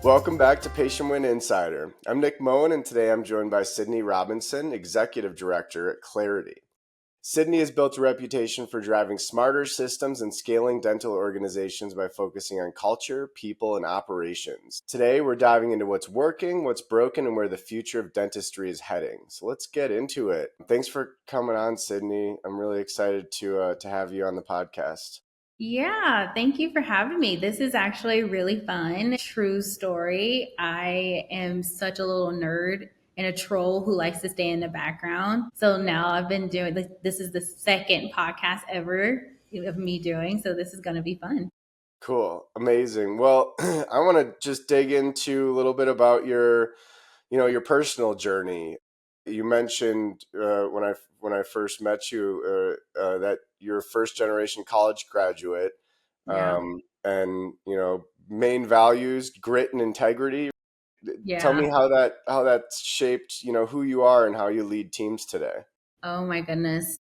Welcome back to Patient Win Insider. I'm Nick Moen, and today I'm joined by Sydney Robinson, Executive Director at Clarity. Sydney has built a reputation for driving smarter systems and scaling dental organizations by focusing on culture, people, and operations. Today, we're diving into what's working, what's broken, and where the future of dentistry is heading. So let's get into it. Thanks for coming on, Sydney. I'm really excited to have you on the podcast. Yeah, thank you for having me. This is actually really fun. True story. I am such a little nerd and a troll who likes to stay in the background. So now I've been doing this is the second podcast ever of me doing. So this is going to be fun. Cool. Amazing. Well, I want to just dig into a little bit about your personal journey. You mentioned when I first met you that you're a first generation college graduate, Yeah. and main values, grit and integrity. Tell Yeah. me how that shaped who you are and how you lead teams today. Oh my goodness.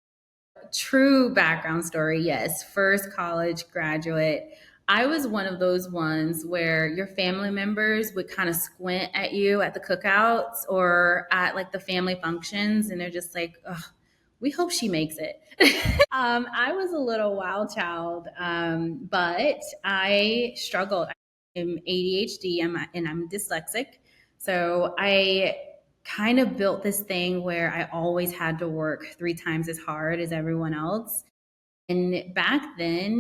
True background story. Yes. First college graduate. I was one of those ones where your family members would kind of squint at you at the cookouts or at like the family functions, and they're just like, ugh, we hope she makes it. I was a little wild child, but I struggled. I'm ADHD and I'm dyslexic. So I kind of built this thing where I always had to work 3 times as hard as everyone else. And back then,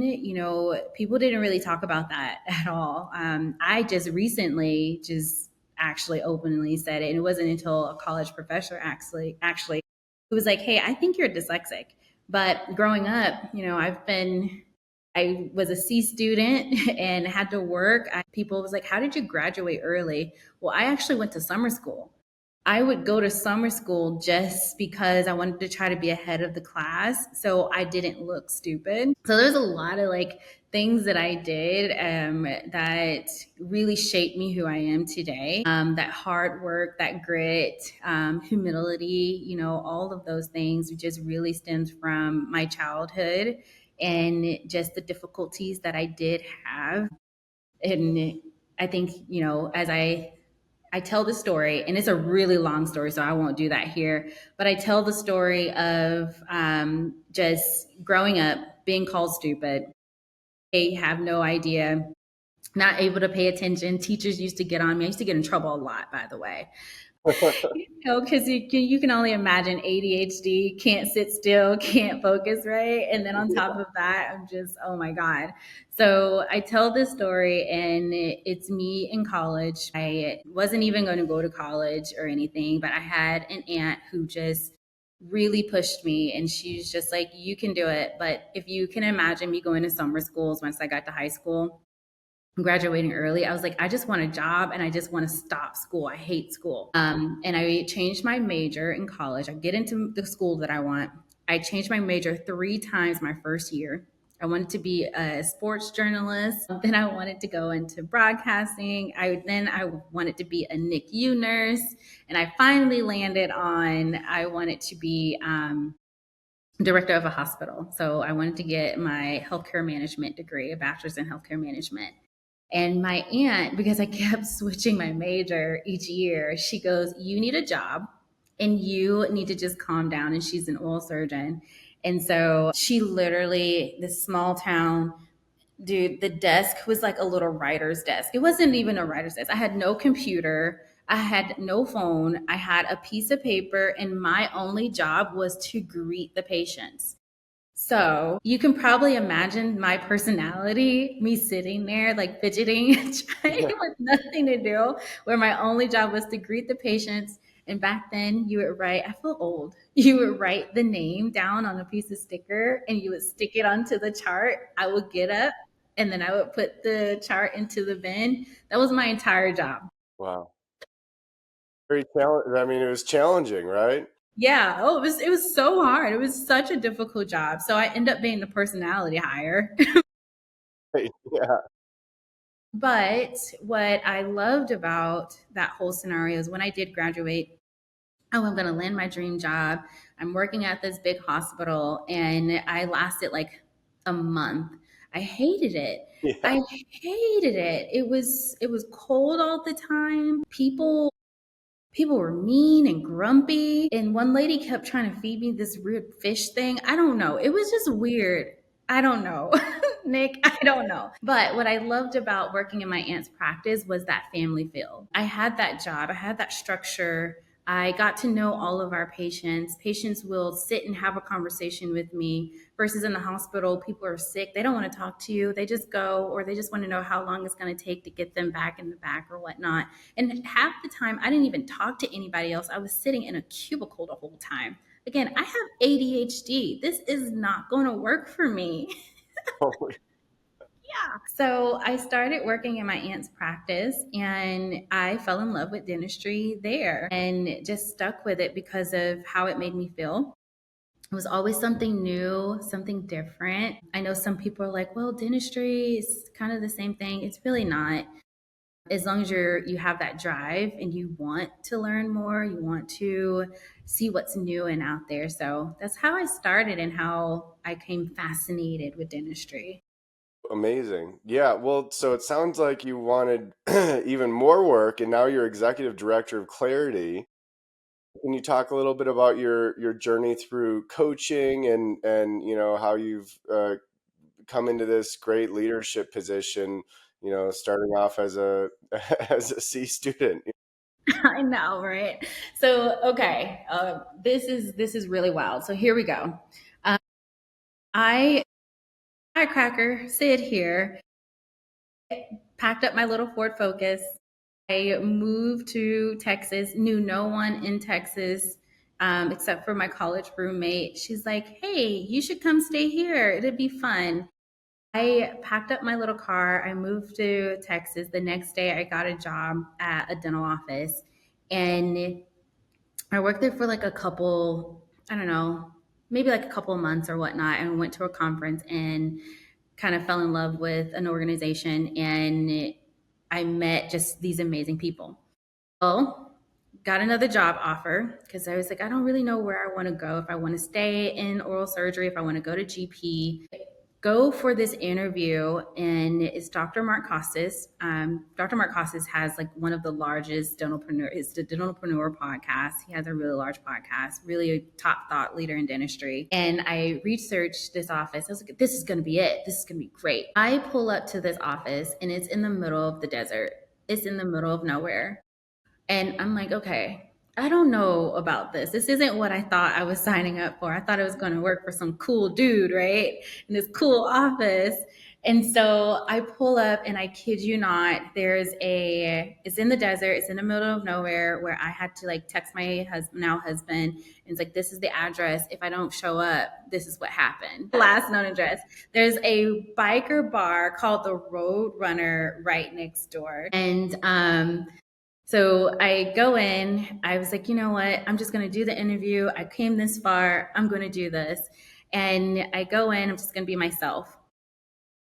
people didn't really talk about that at all. I just recently just actually openly said it. And it wasn't until a college professor actually who was like, hey, I think you're dyslexic. But growing up, I was a C student and had to work. People was like, how did you graduate early? Well, I actually went to summer school. I would go to summer school just because I wanted to try to be ahead of the class so I didn't look stupid. So there's a lot of like things that I did that really shaped me who I am today. That hard work, that grit, humility, all of those things just really stems from my childhood and just the difficulties that I did have. And I think, as I tell the story, and it's a really long story, so I won't do that here. But I tell the story of just growing up, being called stupid. They have no idea, not able to pay attention. Teachers used to get on me. I used to get in trouble a lot, by the way. Because you can only imagine ADHD, can't sit still, can't focus, right? And then on top of that, I'm just, oh my God. So I tell this story, and it's me in college. I wasn't even going to go to college or anything, but I had an aunt who just really pushed me, and she's just like, you can do it. But if you can imagine me going to summer schools once I got to high school, graduating early, I was like, I just want a job and I just want to stop school. I hate school. And I changed my major in college. I get into the school that I want. I changed my major 3 times my first year. I wanted to be a sports journalist. Then I wanted to go into broadcasting. I wanted to be a NICU nurse, and I finally landed on I wanted to be director of a hospital. So I wanted to get my healthcare management degree, a bachelor's in healthcare management. And my aunt, because I kept switching my major each year, she goes, you need a job and you need to just calm down. And she's an oral surgeon. And so she literally, this small town, dude, the desk was like a little writer's desk. It wasn't even a writer's desk. I had no computer. I had no phone. I had a piece of paper, and my only job was to greet the patients. So you can probably imagine my personality, me sitting there like fidgeting, trying with nothing to do, where my only job was to greet the patients. And back then, you would write, I feel old. You would write the name down on a piece of sticker and you would stick it onto the chart. I would get up and then I would put the chart into the bin. That was my entire job. Wow, very challenging. I mean, it was challenging, right? Yeah. Oh, it was so hard. It was such a difficult job. So I end up being the personality hire. Yeah. But what I loved about that whole scenario is when I did graduate, oh, I'm going to land my dream job. I'm working at this big hospital, and I lasted like a month. I hated it. Yeah. I hated it. It was cold all the time. People were mean and grumpy, and one lady kept trying to feed me this weird fish thing. I don't know. It was just weird. I don't know. Nick, I don't know. But what I loved about working in my aunt's practice was that family feel. I had that job, I had that structure. I got to know all of our patients. Patients will sit and have a conversation with me versus in the hospital, people are sick. They don't want to talk to you. They just go, or they just want to know how long it's going to take to get them back in the back or whatnot. And half the time, I didn't even talk to anybody else. I was sitting in a cubicle the whole time. Again, I have ADHD. This is not going to work for me. Yeah. So I started working in my aunt's practice and I fell in love with dentistry there and just stuck with it because of how it made me feel. It was always something new, something different. I know some people are like, well, dentistry is kind of the same thing. It's really not. As long as you have that drive and you want to learn more, you want to see what's new and out there. So that's how I started and how I came fascinated with dentistry. Amazing. Yeah. Well, so it sounds like you wanted even more work, and now you're executive director of Clarity. Can you talk a little bit about your journey through coaching and how you've come into this great leadership position? Starting off as a as a C student. I know, right? So, okay, this is really wild. So here we go. Um, I firecracker sit here, packed up my little Ford Focus. I moved to Texas. Knew no one in Texas except for my college roommate. She's like, "Hey, you should come stay here. It'd be fun." I packed up my little car. I moved to Texas. The next day, I got a job at a dental office, and I worked there for like a couple, I don't know, maybe like a couple of months or whatnot, and went to a conference and kind of fell in love with an organization. And I met just these amazing people. Well, got another job offer because I was like, I don't really know where I want to go. If I want to stay in oral surgery, if I want to go to GP, go for this interview, and it's Dr. Mark Costas. Dr. Mark Costas has like one of the largest dentalpreneur. It's the Dentalpreneur podcast. He has a really large podcast, really a top thought leader in dentistry. And I researched this office. I was like, this is going to be it. This is going to be great. I pull up to this office, and it's in the middle of the desert. It's in the middle of nowhere. And I'm like, okay, I don't know about this. This isn't what I thought I was signing up for. I thought I was going to work for some cool dude, right? In this cool office. And so I pull up, and I kid you not, it's in the desert, it's in the middle of nowhere, where I had to like text my husband, and it's like, this is the address. If I don't show up, this is what happened. Last known address. There's a biker bar called the Road Runner right next door. And so I go in, I was like, you know what? I'm just going to do the interview. I came this far. I'm going to do this. And I go in, I'm just going to be myself.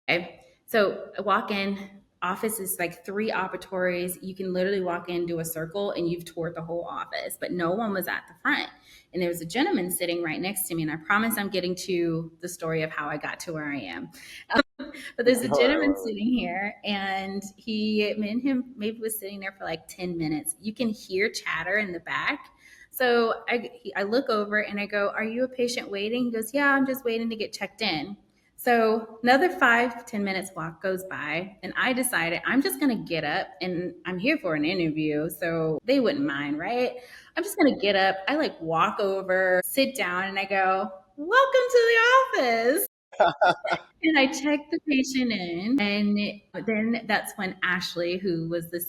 Okay. So I walk in, office is like three operatories. You can literally walk in, do a circle, and you've toured the whole office, but no one was at the front. And there was a gentleman sitting right next to me. And I promise I'm getting to the story of how I got to where I am. But there's a gentleman sitting here, and me and him maybe was sitting there for like 10 minutes. You can hear chatter in the back. So I look over and I go, are you a patient waiting? He goes, yeah, I'm just waiting to get checked in. So another 5 to 10 minutes walk goes by, and I decided I'm just gonna get up, and I'm here for an interview, so they wouldn't mind, right? I'm just gonna get up. I like walk over, sit down, and I go, welcome to the office. And I checked the patient in, and then that's when Ashley, who was the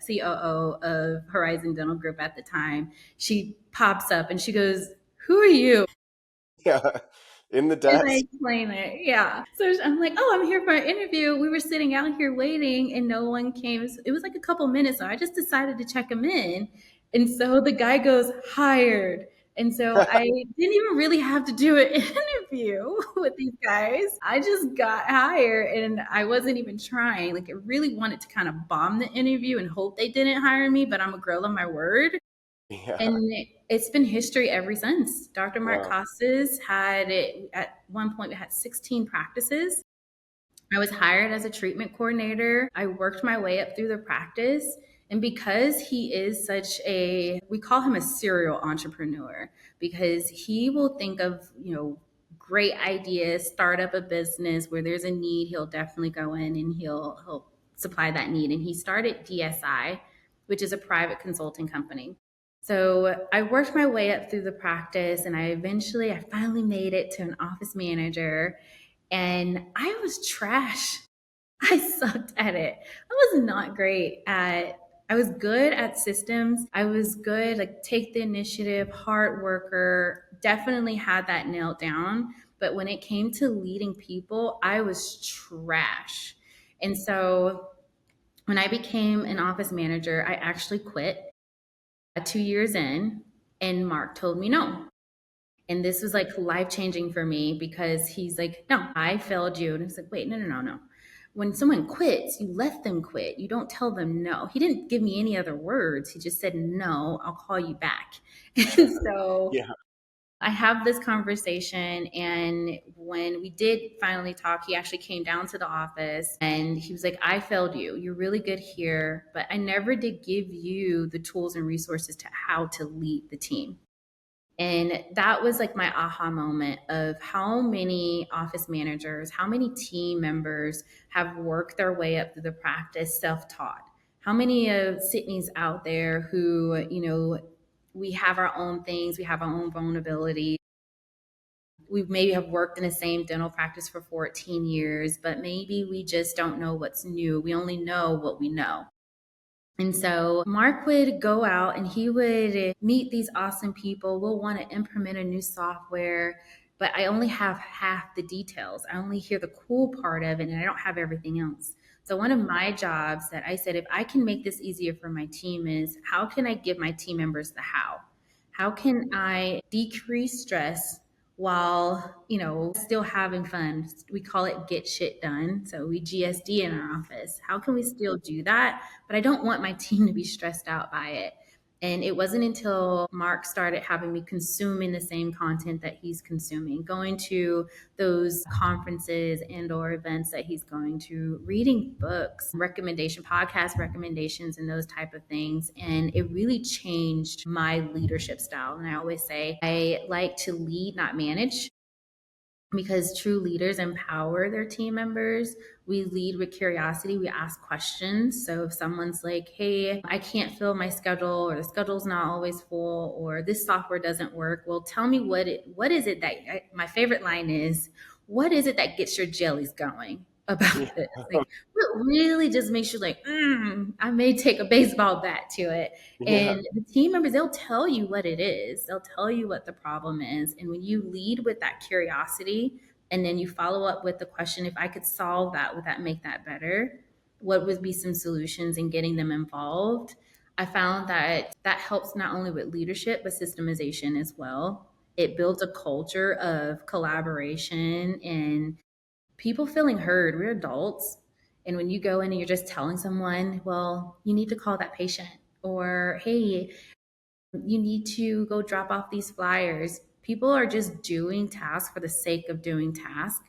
COO of Horizon Dental Group at the time, she pops up and she goes, "Who are you?" Yeah. In the As I desk. explain it, yeah. So I'm like, "Oh, I'm here for an interview. We were sitting out here waiting, and no one came." It was like a couple minutes, so I just decided to check him in. And so the guy goes, "Hired." And so I didn't even really have to do an interview with these guys. I just got hired, and I wasn't even trying. Like, I really wanted to kind of bomb the interview and hope they didn't hire me, but I'm a girl of my word. Yeah. And it's been history ever since. Dr. Mark Wow. Costas had it at one point, we had 16 practices. I was hired as a treatment coordinator. I worked my way up through the practice. And because he is such a, we call him a serial entrepreneur because he will think of, great ideas, start up a business where there's a need. He'll definitely go in and he'll supply that need. And he started DSI, which is a private consulting company. So I worked my way up through the practice and I finally made it to an office manager and I was trash. I sucked at it. I was not great at I was good at systems. I was good, like take the initiative, hard worker, definitely had that nailed down. But when it came to leading people, I was trash. And so when I became an office manager, I actually quit 2 years in, and Mark told me no. And this was like life changing for me because he's like, no, I failed you. And I was like, wait, no, no, no, no. When someone quits, you let them quit. You don't tell them no. He didn't give me any other words. He just said, no, I'll call you back. And so Yeah. I have this conversation. And when we did finally talk, he actually came down to the office and he was like, I failed you. You're really good here, but I never did give you the tools and resources to how to lead the team. And that was like my aha moment of how many office managers, how many team members have worked their way up through the practice self taught. How many of Sydney's out there who, we have our own things, we have our own vulnerability. We maybe have worked in the same dental practice for 14 years, but maybe we just don't know what's new. We only know what we know. And so Mark would go out and he would meet these awesome people. We'll want to implement a new software, but I only have half the details. I only hear the cool part of it and I don't have everything else. So one of my jobs that I said, if I can make this easier for my team is how can I give my team members the how? How can I decrease stress while, still having fun? We call it get shit done. So we GSD in our office. How can we still do that? But I don't want my team to be stressed out by it. And it wasn't until Mark started having me consuming the same content that he's consuming, going to those conferences and or events that he's going to, reading books, recommendation, podcast recommendations, and those type of things. And it really changed my leadership style. And I always say I like to lead, not manage, because true leaders empower their team members. We lead with curiosity. We ask questions. So if someone's like, hey, I can't fill my schedule, or the schedule's not always full, or this software doesn't work, well, tell me what is it that my favorite line is, what is it that gets your jellies going about Yeah. this? Like, what really just makes you like, I may take a baseball bat to it. Yeah. And the team members, they'll tell you what it is. They'll tell you what the problem is. And when you lead with that curiosity and then you follow up with the question, if I could solve that, would that make that better? What would be some solutions in getting them involved? I found that that helps not only with leadership, but systemization as well. It builds a culture of collaboration and people feeling heard. We're adults. And when you go in and you're just telling someone, well, you need to call that patient, or hey, you need to go drop off these flyers. People are just doing tasks for the sake of doing tasks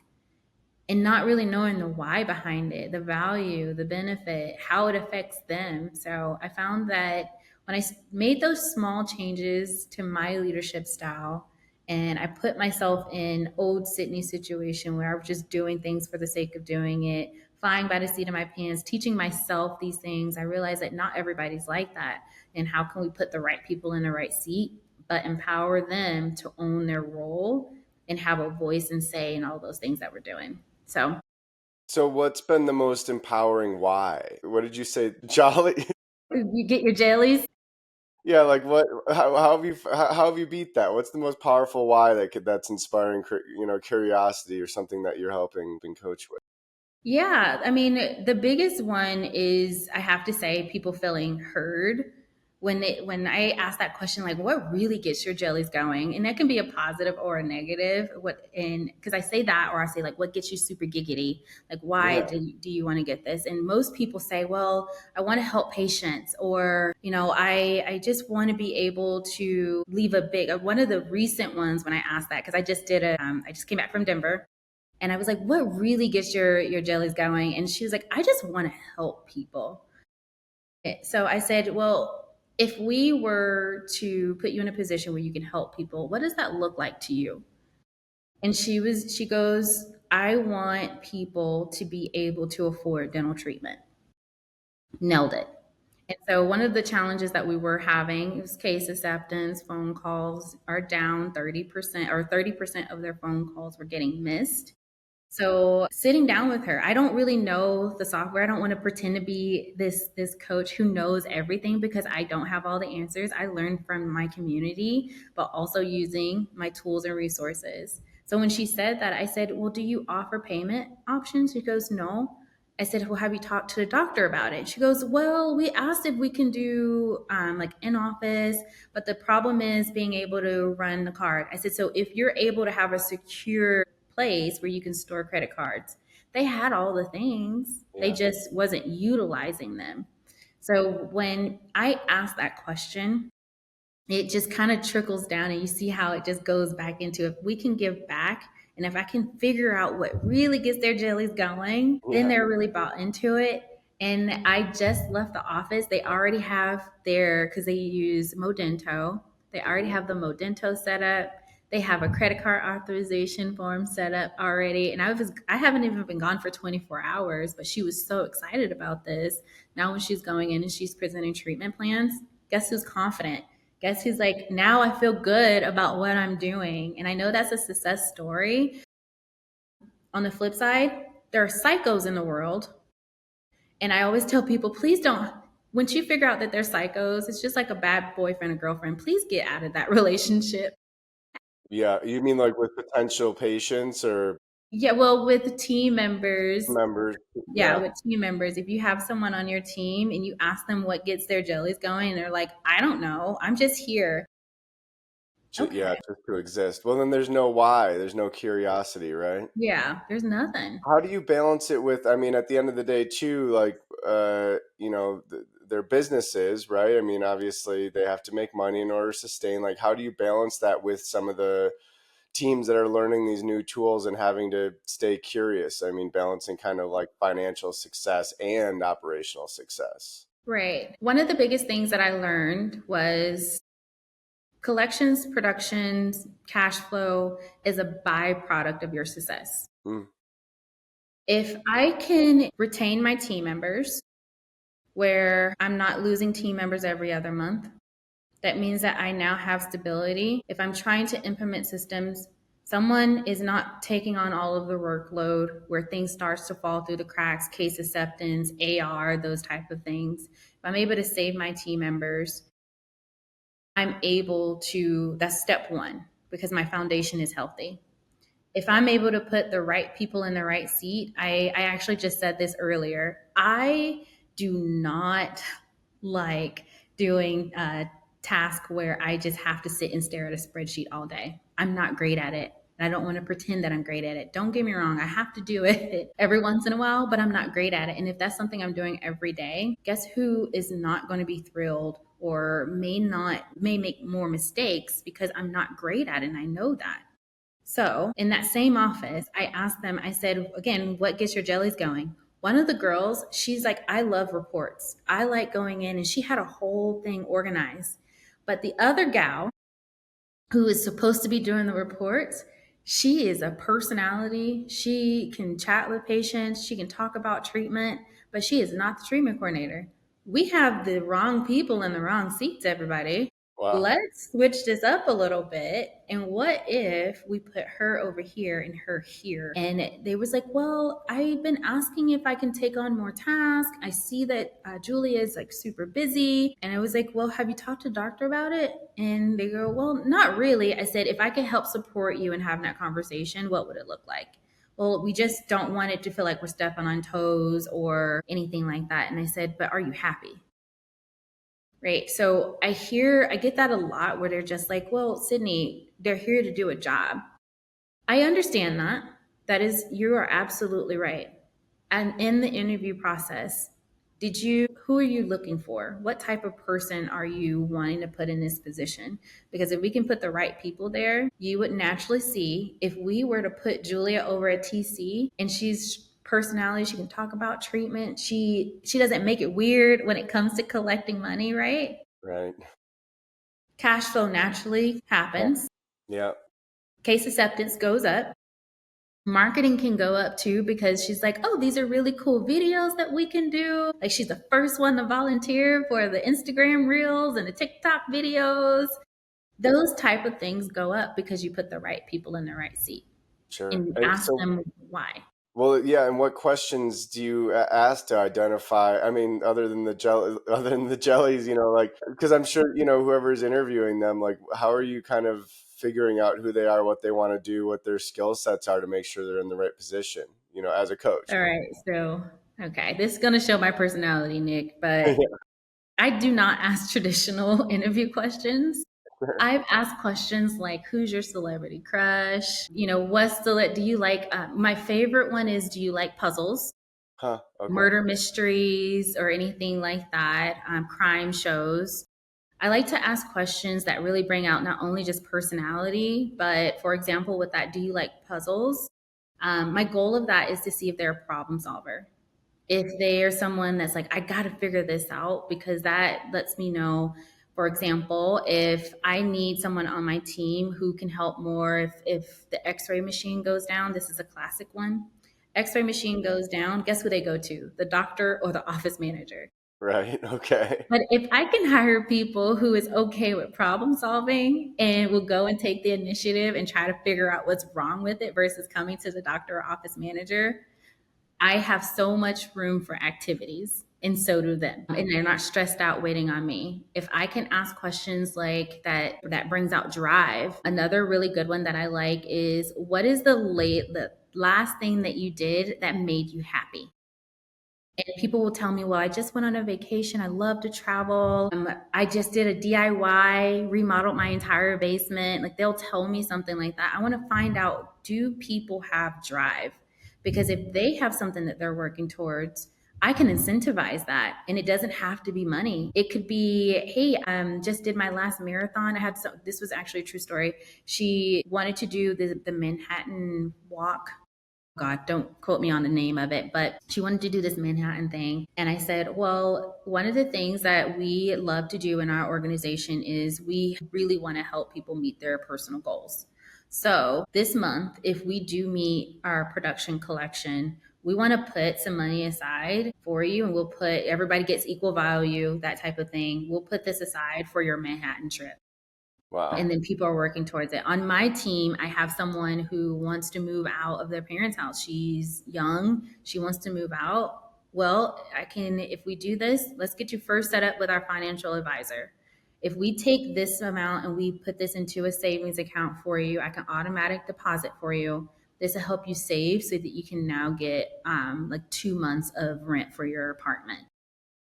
and not really knowing the why behind it, the value, the benefit, how it affects them. So I found that when I made those small changes to my leadership style and I put myself in old Sydney situation where I was just doing things for the sake of doing it, flying by the seat of my pants, teaching myself these things, I realized that not everybody's like that. And how can we put the right people in the right seat, but empower them to own their role and have a voice and say in all those things that we're doing. So what's been the most empowering why? What did you say? Jolly? You get your jellies. Yeah, like what? How have you beat that? What's the most powerful why that's inspiring? Curiosity or something that you're helping coach with. Yeah, I mean, the biggest one is I have to say people feeling heard when I ask that question, like what really gets your jellies going, and that can be a positive or a negative. What and because I say that, or I say like what gets you super giggity, like why Yeah. do you want to get this? And most people say, well, I want to help patients, or I just want to be able to leave a big. One of the recent ones when I asked that because I just did I just came back from Denver And I was like, what really gets your jellies going? And she was like, I just want to help people. So I said, well, if we were to put you in a position where you can help people, what does that look like to you? And she goes, I want people to be able to afford dental treatment. Nailed it. And so one of the challenges that we were having was case acceptance. Phone calls are down 30%, or 30% of their phone calls were getting missed. So sitting down with her, I don't really know the software. I don't want to pretend to be this coach who knows everything because I don't have all the answers. I learned from my community, but also using my tools and resources. So when she said that, I said, "Well, do you offer payment options?" She goes, "No." I said, "Well, have you talked to the doctor about it?" She goes, "Well, we asked if we can do like in office, but the problem is being able to run the card." I said, "So if you're able to have a secure place where you can store credit cards, they had all the things, they Yeah. just wasn't utilizing them." So when I asked that question, it just kind of trickles down, and you see how it just goes back into, if we can give back and if I can figure out what really gets their jellies going, then Yeah. they're really bought into it. And I just left the office. They already have their, because they use Modento, they already Mhm. have the Modento set up. They have a credit card authorization form set up already. And I haven't even been gone for 24 hours, but she was so excited about this. Now when she's going in and she's presenting treatment plans, guess who's confident? Guess who's like, now I feel good about what I'm doing. And I know that's a success story. On the flip side, there are psychos in the world. And I always tell people, please don't, once you figure out that they're psychos, it's just like a bad boyfriend or girlfriend. Please get out of that relationship. Yeah. You mean like with potential patients or Yeah, well, with team members, members? yeah, Yeah. with team members, if you have someone on your team and you ask them what gets their jellies going, and they're like, I don't know, I'm just here. Yeah, Okay. just to exist. Well, then there's no why. There's no curiosity, right? Yeah, there's nothing. How do you balance it with, I mean, at the end of the day, too, like, their businesses, right? I mean, obviously they have to make money in order to sustain. Like, how do you balance that with some of the teams that are learning these new tools and having to stay curious? I mean, balancing kind of like financial success and operational success. Right. One of the biggest things that I learned was collections, productions, cash flow is a byproduct of your success. Mm, If I can retain my team members, where I'm not losing team members every other month, that means that I now have stability. If I'm trying to implement systems, someone is not taking on all of the workload where things starts to fall through the cracks, case acceptance, AR, those type of things. If I'm able to save my team members, I'm able to, that's step one, because my foundation is healthy. If I'm able to put the right people in the right seat, I actually just said this earlier. I do not like doing a task where I just have to sit and stare at a spreadsheet all day. I'm not great at it. And I don't want to pretend that I'm great at it. Don't get me wrong, I have to do it every once in a while, but I'm not great at it. And if that's something I'm doing every day, guess who is not going to be thrilled or may make more mistakes because I'm not great at it and I know that. So in that same office, I asked them, I said, again, what gets your jellies going? One of the girls, she's like, I love reports. I like going in, and she had a whole thing organized. But the other gal, who is supposed to be doing the reports, she is a personality. She can chat with patients, she can talk about treatment, but she is not the treatment coordinator. We have the wrong people in the wrong seats, everybody. wow. Let's switch this up a little bit. And what if we put her over here and her here? And they was like, well, I've been asking if I can take on more tasks. I see that Julia is like super busy. And I was like, well, have you talked to doctor about it? And they go, well, not really. I said, if I could help support you in having that conversation, what would it look like? Well, we just don't want it to feel like we're stepping on toes or anything like that. And I said, but are you happy? Right. So I get that a lot where they're just like, well, Sydney, they're here to do a job. I understand that. You are absolutely right. And in the interview process, Who are you looking for? What type of person are you wanting to put in this position? Because if we can put the right people there, you would naturally see if we were to put Julia over at TC and she's personality, she can talk about treatment. She doesn't make it weird when it comes to collecting money, right? Right. Cash flow naturally happens. Yeah. Case acceptance goes up. Marketing can go up too because she's like, oh, these are really cool videos that we can do. Like she's the first one to volunteer for the Instagram reels and the TikTok videos. Those type of things go up because you put the right people in the right seat Sure. and And ask so, them why. well, yeah. And what questions do you ask to identify? I mean, other than the jellies, like, because I'm sure, whoever's interviewing them, like, how are you kind of figuring out who they are, what they want to do, what their skill sets are to make sure they're in the right position, as a coach? All right. So, okay, this is going to show my personality, Nick, but Yeah. I do not ask traditional interview questions. Sure. I've asked questions like, who's your celebrity crush? Do you like, my favorite one is, do you like puzzles, Huh. Okay. murder mysteries, or anything like that, crime shows? I like to ask questions that really bring out not only just personality, but for example, with that, do you like puzzles? My goal of that is to see if they're a problem solver, if they are someone that's like, I got to figure this out, because that lets me know, for example, if I need someone on my team who can help more, if the x-ray machine goes down, this is a classic one. X-ray machine goes down, guess who they go to? The doctor or the office manager. Right. Okay. But if I can hire people who is okay with problem solving and will go and take the initiative and try to figure out what's wrong with it versus coming to the doctor or office manager, I have so much room for activities, and so do them. And they're not stressed out waiting on me. If I can ask questions like that, that brings out drive. Another really good one that I like is, what is the last thing that you did that made you happy? And people will tell me, well, I just went on a vacation. I love to travel. I just did a DIY, remodeled my entire basement. Like they'll tell me something like that. I want to find out, do people have drive? Because if they have something that they're working towards, I can incentivize that. And it doesn't have to be money. It could be, hey, just did my last marathon. This was actually a true story. She wanted to do the Manhattan walk. God, don't quote me on the name of it, but she wanted to do this Manhattan thing. And I said, well, one of the things that we love to do in our organization is we really want to help people meet their personal goals. So this month, if we do meet our production collection, we want to put some money aside for you, and we'll put, everybody gets equal value, that type of thing. We'll put this aside for your Manhattan trip. Wow. And then people are working towards it. On my team, I have someone who wants to move out of their parents' house. She's young, she wants to move out. Well, if we do this, let's get you first set up with our financial advisor. If we take this amount and we put this into a savings account for you, I can automatic deposit for you. This will help you save so that you can now get like 2 months of rent for your apartment.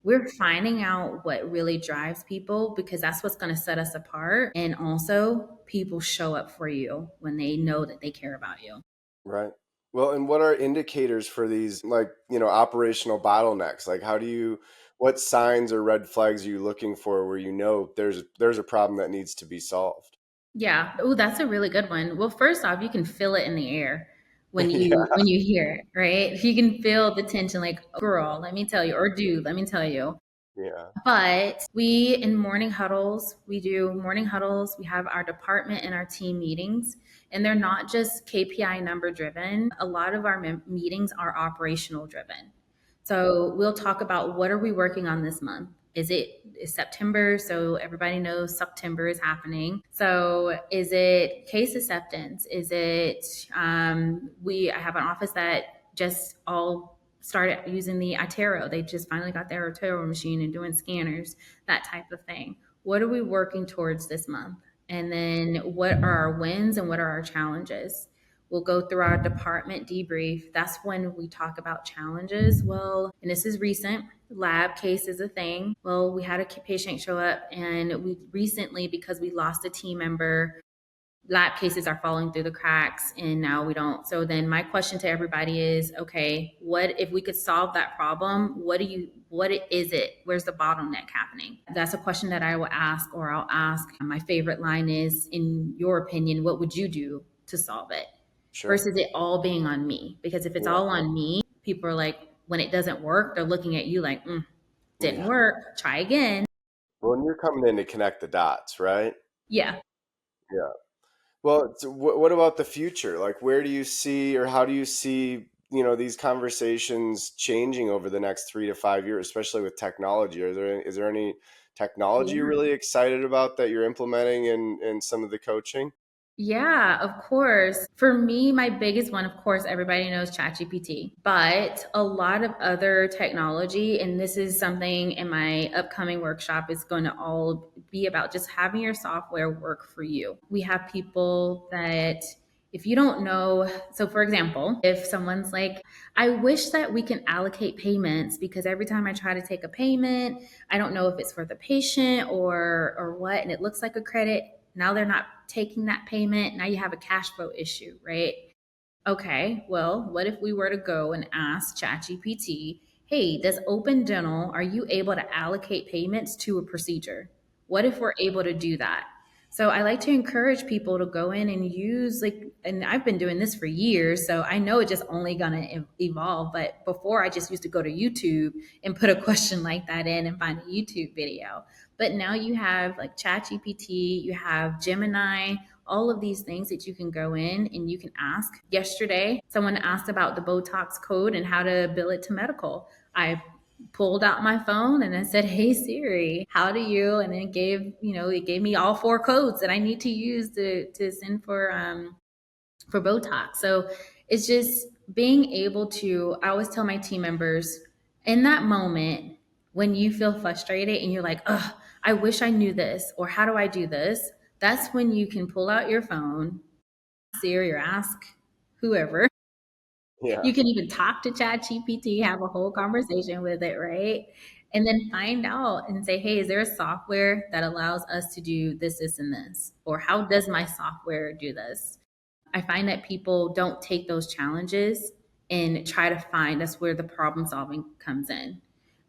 We're finding out what really drives people, because that's what's going to set us apart. And also, people show up for you when they know that they care about you. Right. Well, and what are indicators for these, like, operational bottlenecks? Like, what signs or red flags are you looking for where there's a problem that needs to be solved? Yeah. Oh, that's a really good one. Well, first off, you can feel it in the air when you Yeah. hear it, right? You can feel the tension, like, girl, let me tell you, or dude, let me tell you. Yeah. But we, in morning huddles, we do morning huddles. We have our department and our team meetings, and they're not just KPI number driven. A lot of our meetings are operational driven. So we'll talk about, what are we working on this month? Is September? So everybody knows September is happening. So is it case acceptance? Is it, I have an office that just all started using the iTero. They just finally got their iTero machine and doing scanners, that type of thing. What are we working towards this month? And then what are our wins and what are our challenges? We'll go through our department debrief. That's when we talk about challenges. Well, and this is recent, lab case is a thing. Well, we had a patient show up, and we recently, because we lost a team member, lab cases are falling through the cracks and now we don't. So then my question to everybody is, okay, what if we could solve that problem? What is it? Where's the bottleneck happening? That's a question that I will ask, or I'll ask. My favorite line is, in your opinion, what would you do to solve it? Sure. Versus it all being on me. Because if it's Yeah. all on me, people are like, when it doesn't work, they're looking at you like, didn't Yeah. work, try again. Well, and you're coming in to connect the dots, right? Yeah. Yeah. Well, what about the future? Like, where do you see, or how do you see, these conversations changing over the next 3 to 5 years, especially with technology? Is there any technology you're Yeah. really excited about that you're implementing in some of the coaching? Yeah, of course. For me, my biggest one, of course, everybody knows ChatGPT, but a lot of other technology, and this is something in my upcoming workshop, is going to all be about just having your software work for you. We have people that if you don't know, so for example, if someone's like, I wish that we can allocate payments because every time I try to take a payment, I don't know if it's for the patient or what, and it looks like a credit. Now they're not taking that payment. Now you have a cash flow issue, right? Okay, well, what if we were to go and ask ChatGPT, hey, does Open Dental, are you able to allocate payments to a procedure? What if we're able to do that? So I like to encourage people to go in and use and I've been doing this for years, so I know it's just only gonna evolve. But before I just used to go to YouTube and put a question like that in and find a YouTube video. But now you have like ChatGPT, you have Gemini, all of these things that you can go in and you can ask. Yesterday, someone asked about the Botox code and how to bill it to medical. I pulled out my phone and I said, "Hey Siri, how do you?" And it it gave me all four codes that I need to use to send for Botox. So it's just being able to. I always tell my team members in that moment when you feel frustrated and you're like, "Oh, I wish I knew this," or "How do I do this?" That's when you can pull out your phone, Siri, or ask whoever. Yeah. You can even talk to ChatGPT, have a whole conversation with it, right? And then find out and say, hey, is there a software that allows us to do this, this, and this? Or how does my software do this? I find that people don't take those challenges and try to find that's where the problem solving comes in.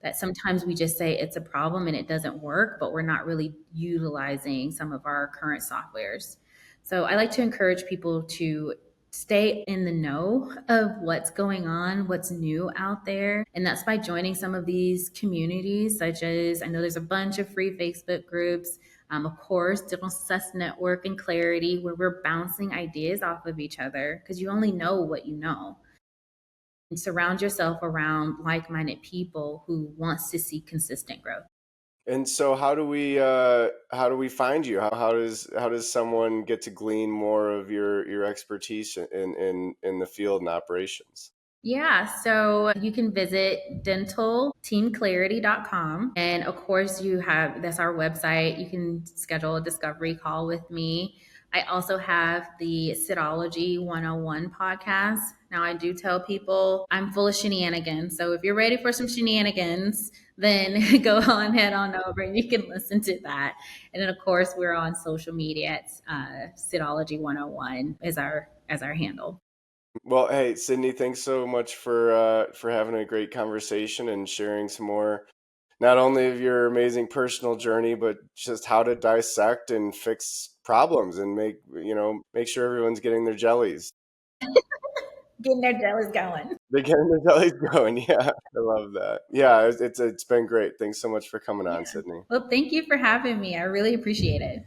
That sometimes we just say it's a problem and it doesn't work, but we're not really utilizing some of our current softwares. So I like to encourage people to stay in the know of what's going on, what's new out there. And that's by joining some of these communities, such as I know there's a bunch of free Facebook groups. Of course, Dental Success Network and Clarity, where we're bouncing ideas off of each other because you only know what you know. And surround yourself around like-minded people who wants to see consistent growth. And so how do we find you? How does someone get to glean more of your expertise in the field and operations? Yeah, so you can visit dentalteamclarity.com. And of course, that's our website. You can schedule a discovery call with me. I also have the Cytology 101 podcast. Now, I do tell people I'm full of shenanigans. So if you're ready for some shenanigans, then go on, head on over and you can listen to that. And then, of course, we're on social media at Cytology 101 as our handle. Well, hey, Sydney, thanks so much for having a great conversation and sharing some more, not only of your amazing personal journey, but just how to dissect and fix problems and make sure everyone's getting their jellies. Getting their jellies going. They're getting their jellies going. Yeah, I love that. Yeah, it's been great. Thanks so much for coming on, Yeah. Sydney. Well, thank you for having me. I really appreciate it.